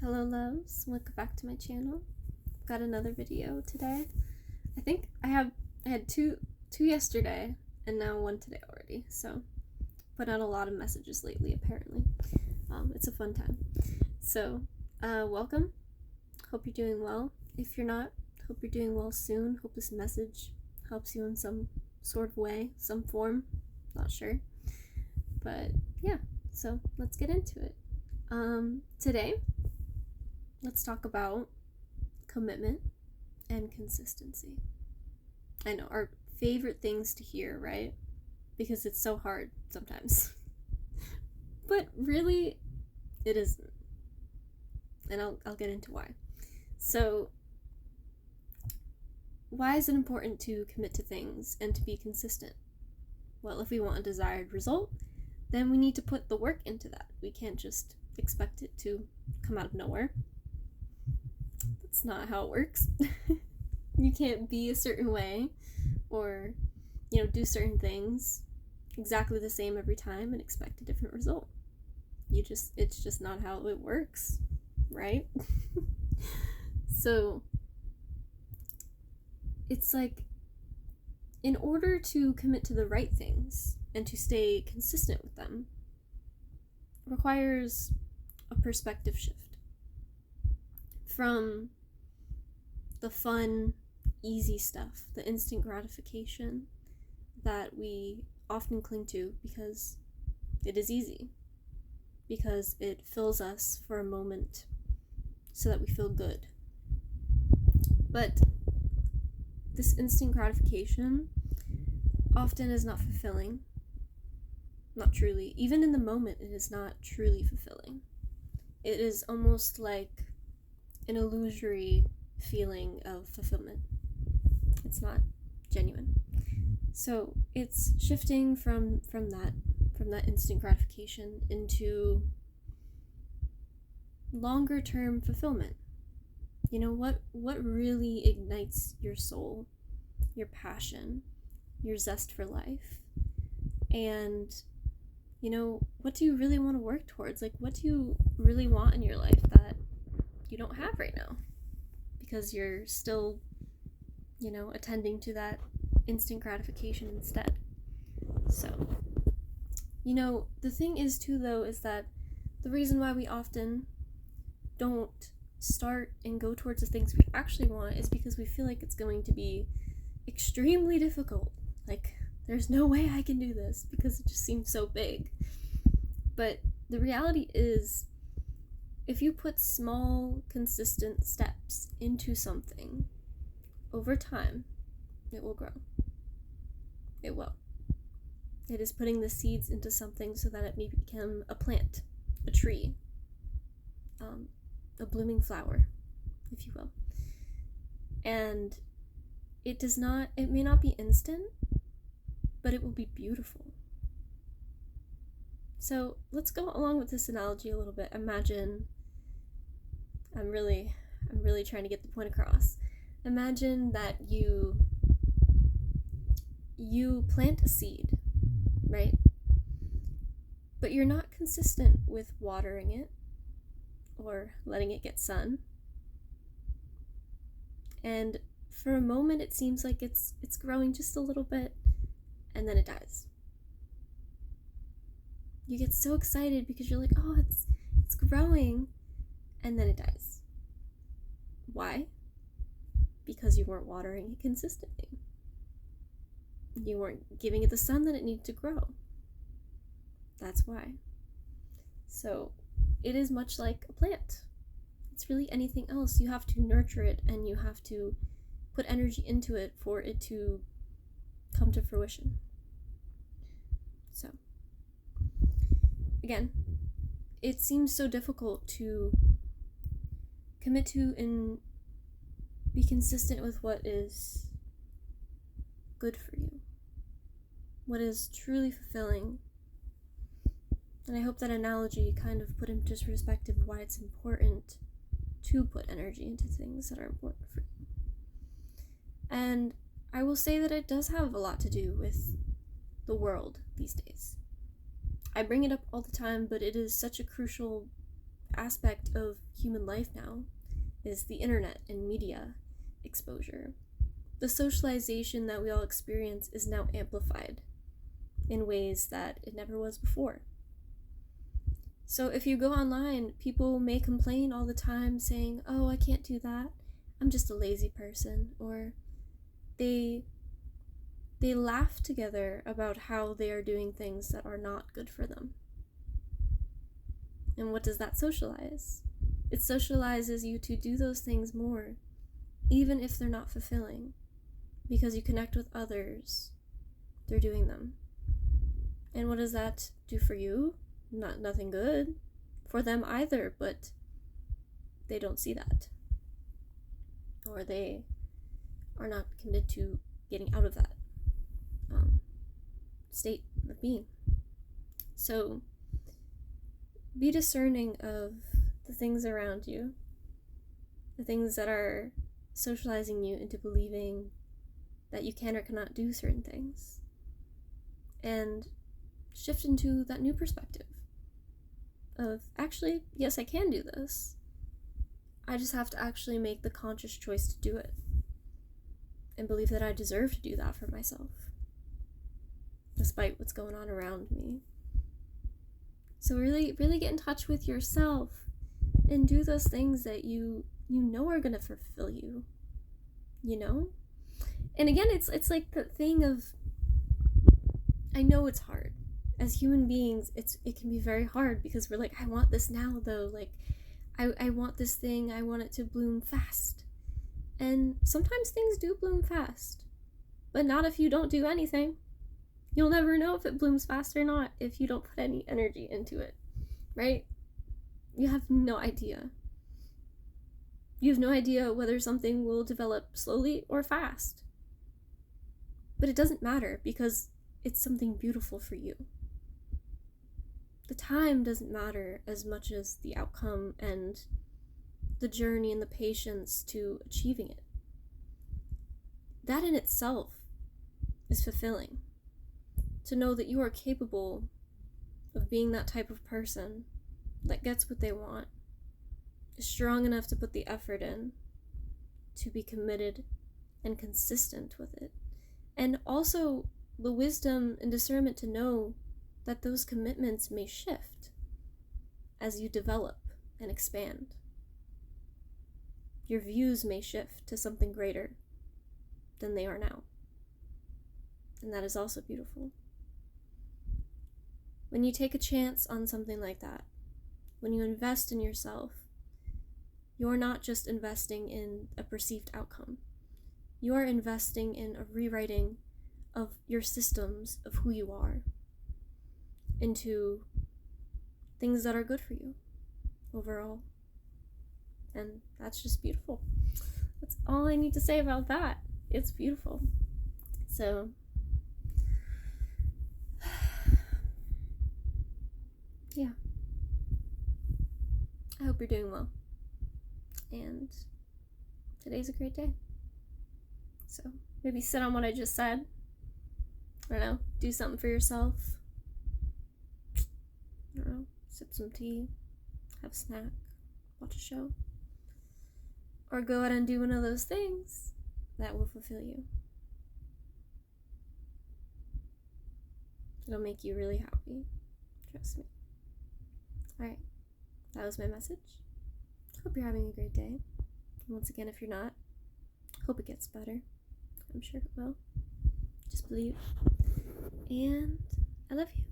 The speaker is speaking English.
Hello loves, welcome back to my channel. Got another video today. I had two yesterday and now one today already, so put out a lot of messages lately apparently. It's a fun time. So welcome. Hope you're doing well. If you're not, hope you're doing well soon. Hope this message helps you in some sort of way, some form, not sure. But yeah, so let's get into it. Today let's talk about commitment and consistency. I know, our favorite things to hear, right? Because it's so hard sometimes. But really, it isn't. And I'll get into why. So, why is it important to commit to things and to be consistent? Well, if we want a desired result, then we need to put the work into that. We can't just expect it to come out of nowhere. That's not how it works. You can't be a certain way or, do certain things exactly the same every time and expect a different result. It's just not how it works, right? So it's like, in order to commit to the right things and to stay consistent with them, requires a perspective shift from the fun, easy stuff, the instant gratification that we often cling to because it is easy, because it fills us for a moment so that we feel good. But this instant gratification often is not fulfilling, not truly. Even in the moment, it is not truly fulfilling. It is almost like an illusory feeling of fulfillment. It's not genuine. So it's shifting from that instant gratification into longer term fulfillment. What really ignites your soul, your passion, your zest for life? And what do you really want to work towards? Like, what do you really want in your life that you don't have right now? Because you're still, attending to that instant gratification instead. So, the thing is too, though, is that the reason why we often don't start and go towards the things we actually want is because we feel like it's going to be extremely difficult. Like, there's no way I can do this because it just seems so big. But the reality is, if you put small, consistent steps into something, over time, it will grow. It will. It is putting the seeds into something so that it may become a plant, a tree, a blooming flower, if you will. And it may not be instant, but it will be beautiful. So let's go along with this analogy a little bit. Imagine, I'm really trying to get the point across. Imagine that you plant a seed, right? But you're not consistent with watering it or letting it get sun. And for a moment it seems like it's growing just a little bit, and then it dies. You get so excited because you're like, oh, it's growing, and then it dies. Why? Because you weren't watering it consistently. You weren't giving it the sun that it needed to grow. That's why. So it is much like a plant. It's really anything else. You have to nurture it and you have to put energy into it for it to come to fruition. So, again, it seems so difficult to commit to and be consistent with what is good for you, what is truly fulfilling. And I hope that analogy kind of put into perspective why it's important to put energy into things that are important for you. And I will say that it does have a lot to do with the world these days. I bring it up all the time, but it is such a crucial aspect of human life now is the internet and media exposure. The socialization that we all experience is now amplified in ways that it never was before. So if you go online, people may complain all the time saying, "Oh, I can't do that. I'm just a lazy person," or they laugh together about how they are doing things that are not good for them. And what does that socialize? It socializes you to do those things more, even if they're not fulfilling, because you connect with others through doing them. And what does that do for you? Nothing good for them either, but they don't see that, or they are not committed to getting out of that state of being. So be discerning of the things around you, the things that are socializing you into believing that you can or cannot do certain things, and shift into that new perspective of, actually, yes, I can do this. I just have to actually make the conscious choice to do it and believe that I deserve to do that for myself, despite what's going on around me. So really, really get in touch with yourself and do those things that you know are going to fulfill you, you know? And again, it's like the thing of, I know it's hard. As human beings, it can be very hard because we're like, I want this now though, like, I want this thing, I want it to bloom fast. And sometimes things do bloom fast, but not if you don't do anything. You'll never know if it blooms fast or not if you don't put any energy into it, right? You have no idea. You have no idea whether something will develop slowly or fast. But it doesn't matter because it's something beautiful for you. The time doesn't matter as much as the outcome and the journey and the patience to achieving it. That in itself is fulfilling. To know that you are capable of being that type of person that gets what they want, is strong enough to put the effort in, to be committed and consistent with it. And also the wisdom and discernment to know that those commitments may shift as you develop and expand. Your views may shift to something greater than they are now. And that is also beautiful. When you take a chance on something like that, when you invest in yourself, you're not just investing in a perceived outcome. You are investing in a rewriting of your systems of who you are into things that are good for you overall. And that's just beautiful. That's all I need to say about that. It's beautiful. So yeah, I hope you're doing well, and today's a great day. So maybe sit on what I just said. I don't know, do something for yourself. I don't know, sip some tea, have a snack, watch a show, or go out and do one of those things that will fulfill you. It'll make you really happy, trust me. Alright, that was my message. Hope you're having a great day. And once again, if you're not, hope it gets better. I'm sure it will. Just believe. And I love you.